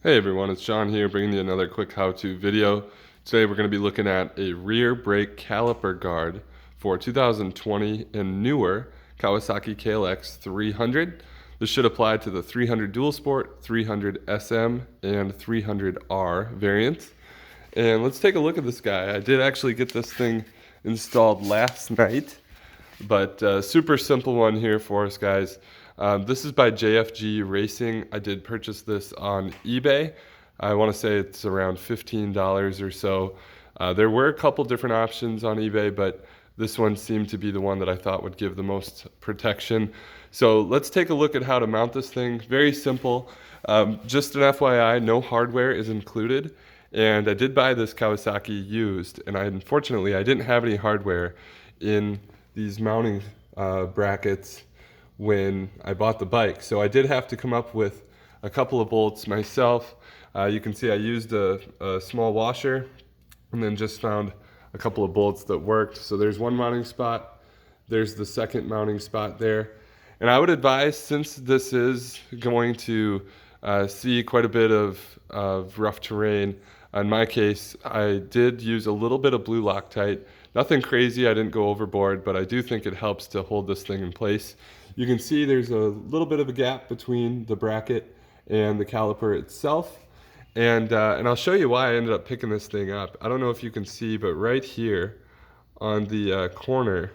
Hey everyone, it's Sean here bringing you another quick how-to video. Today we're going to be looking at a rear brake caliper guard for 2020 and newer Kawasaki KLX 300. This should apply to the 300 Dual Sport, 300 SM, and 300R variants. And let's take a look at this guy. I did actually get this thing installed last night, but super simple one here for us, guys. This is by JFG Racing. I did purchase this on eBay. I want to say it's around $15 or so. There were a couple different options on eBay, but this one seemed to be the one that I thought would give the most protection. So let's take a look at how to mount this thing. Very simple. Just an FYI, no hardware is included. And I did buy this Kawasaki used, and unfortunately I didn't have any hardware in these mounting brackets when I bought the bike. So I did have to come up with a couple of bolts myself. You can see I used a small washer and then just found a couple of bolts that worked. So there's one mounting spot, there's the second mounting spot there. And I would advise, since this is going to see quite a bit of rough terrain, in my case, I did use a little bit of blue Loctite. Nothing crazy, I didn't go overboard, but I do think it helps to hold this thing in place. You can see there's a little bit of a gap between the bracket and the caliper itself. And I'll show you why I ended up picking this thing up. I don't know if you can see, but right here on the corner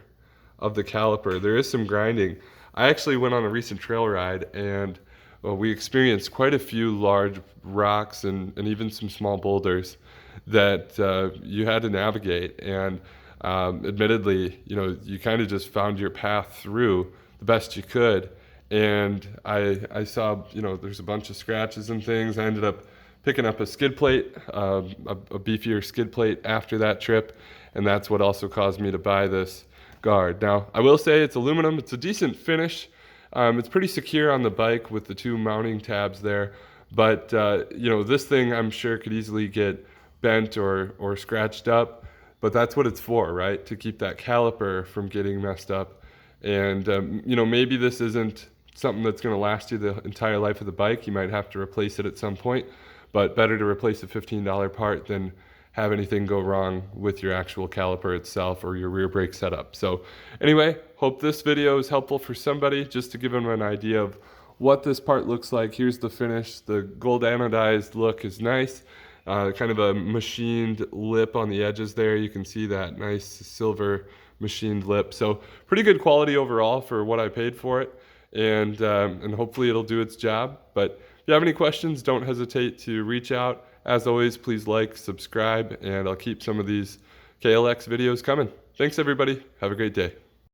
of the caliper, there is some grinding. I actually went on a recent trail ride, and we experienced quite a few large rocks and even some small boulders that you had to navigate. And admittedly, you kind of just found your path through the best you could. And I saw, there's a bunch of scratches and things. I ended up picking up a skid plate, a beefier skid plate after that trip, and that's what also caused me to buy this guard. Now, I will say it's aluminum. It's a decent finish. It's pretty secure on the bike with the two mounting tabs there, but this thing I'm sure could easily get bent or scratched up, but that's what it's for, right? To keep that caliper from getting messed up. And maybe this isn't something that's going to last you the entire life of the bike. You might have to replace it at some point, but better to replace a $15 part than have anything go wrong with your actual caliper itself or your rear brake setup. So anyway, hope this video is helpful for somebody, just to give them an idea of what this part looks like. Here's the finish. The gold anodized look is nice. Kind of a machined lip on the edges there. You can see that nice silver machined lip. So pretty good quality overall for what I paid for it. And hopefully it'll do its job. But if you have any questions, don't hesitate to reach out. As always, please like, subscribe, and I'll keep some of these KLX videos coming. Thanks everybody. Have a great day.